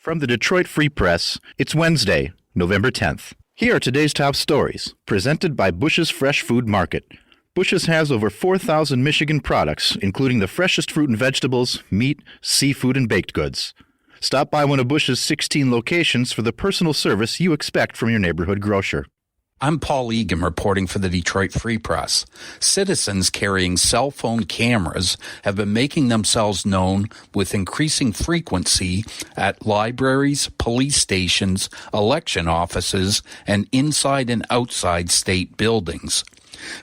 From the Detroit Free Press, it's Wednesday, November 10th. Here are today's top stories, presented by Bush's Fresh Food Market. Bush's has over 4,000 Michigan products, including the freshest fruit and vegetables, meat, seafood, and baked goods. Stop by one of Bush's 16 locations for the personal service you expect from your neighborhood grocer. I'm Paul Egan reporting for the Detroit Free Press. Citizens carrying cell phone cameras have been making themselves known with increasing frequency at libraries, police stations, election offices, and inside and outside state buildings.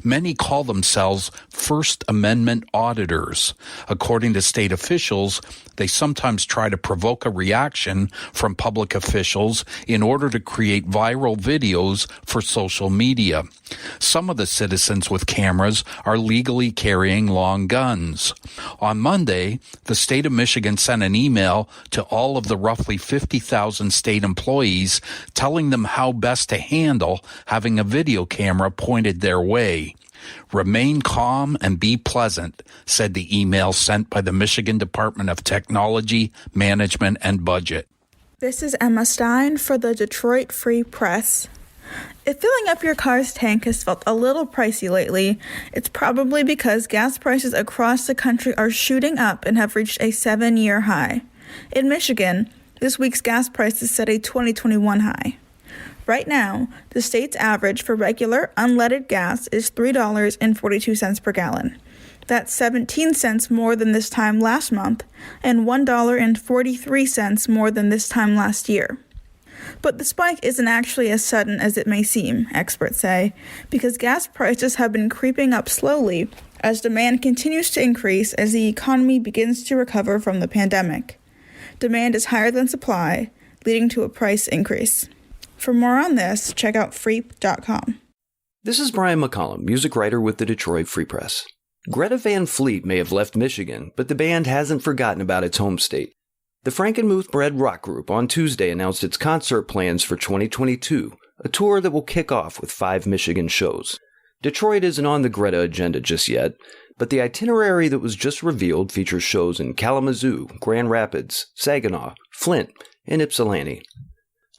Many call themselves First Amendment auditors. According to state officials, they sometimes try to provoke a reaction from public officials in order to create viral videos for social media. Some of the citizens with cameras are legally carrying long guns. On Monday, the state of Michigan sent an email to all of the roughly 50,000 state employees telling them how best to handle having a video camera pointed their way. Remain calm and be pleasant, said the email sent by the Michigan Department of Technology, Management, and Budget. This is Emma Stein for the Detroit Free Press. If filling up your car's tank has felt a little pricey lately, it's probably because gas prices across the country are shooting up and have reached a 7-year high. In Michigan, this week's gas prices set a 2021 high. Right now, the state's average for regular, unleaded gas is $3.42 per gallon. That's 17 cents more than this time last month and $1.43 more than this time last year. But the spike isn't actually as sudden as it may seem, experts say, because gas prices have been creeping up slowly as demand continues to increase as the economy begins to recover from the pandemic. Demand is higher than supply, leading to a price increase. For more on this, check out freep.com. This is Brian McCollum, music writer with the Detroit Free Press. Greta Van Fleet may have left Michigan, but the band hasn't forgotten about its home state. The Frankenmuth Bread Rock Group on Tuesday announced its concert plans for 2022, a tour that will kick off with 5 Michigan shows. Detroit isn't on the Greta agenda just yet, but the itinerary that was just revealed features shows in Kalamazoo, Grand Rapids, Saginaw, Flint, and Ypsilanti.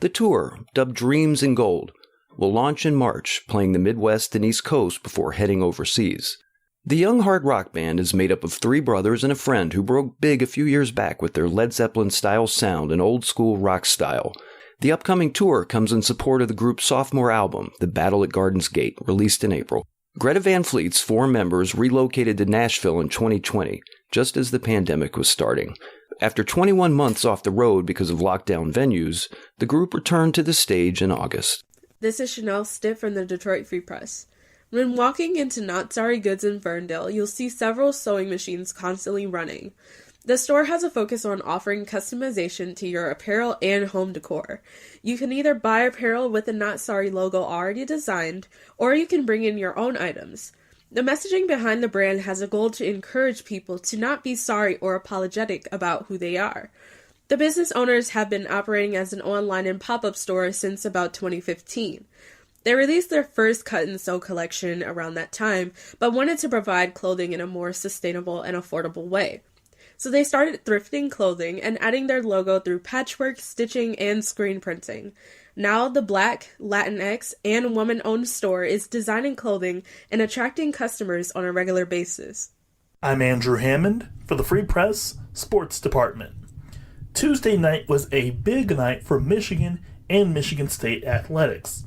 The tour, dubbed Dreams in Gold, will launch in March, playing the Midwest and East Coast before heading overseas. The young hard rock band is made up of 3 brothers and a friend who broke big a few years back with their Led Zeppelin-style sound and old-school rock style. The upcoming tour comes in support of the group's sophomore album, The Battle at Garden's Gate, released in April. Greta Van Fleet's 4 members relocated to Nashville in 2020, just as the pandemic was starting. After 21 months off the road because of lockdown venues, the group returned to the stage in August. This is Chanel Stitt from the Detroit Free Press. When walking into Not Sorry Goods in Ferndale, you'll see several sewing machines constantly running. The store has a focus on offering customization to your apparel and home decor. You can either buy apparel with the Not Sorry logo already designed, or you can bring in your own items. The messaging behind the brand has a goal to encourage people to not be sorry or apologetic about who they are. The business owners have been operating as an online and pop-up store since about 2015. They released their first cut and sew collection around that time, but wanted to provide clothing in a more sustainable and affordable way. So they started thrifting clothing and adding their logo through patchwork, stitching, and screen printing. Now the Black, Latinx, and woman-owned store is designing clothing and attracting customers on a regular basis. I'm Andrew Hammond for the Free Press Sports Department. Tuesday night was a big night for Michigan and Michigan State athletics.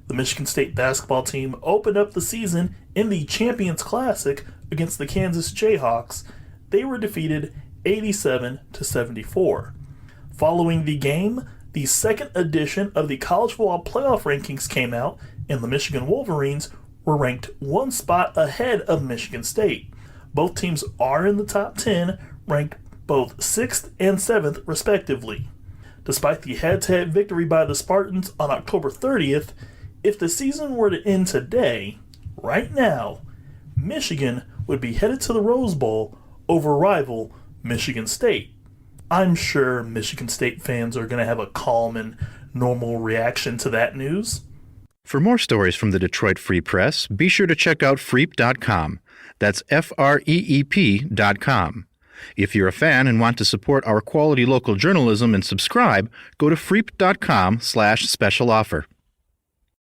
The Michigan State basketball team opened up the season in the Champions Classic against the Kansas Jayhawks. They were defeated 87-74. Following the game, the second edition of the college football playoff rankings came out, and the Michigan Wolverines were ranked 1 spot ahead of Michigan State. Both teams are in the top 10, ranked both 6th and 7th respectively. Despite the head-to-head victory by the Spartans on October 30th, if the season were to end today, right now, Michigan would be headed to the Rose Bowl over rival Michigan State. I'm sure Michigan State fans are going to have a calm and normal reaction to that news. For more stories from the Detroit Free Press, be sure to check out freep.com. That's FREEP.com. If you're a fan and want to support our quality local journalism and subscribe, go to freep.com/special offer.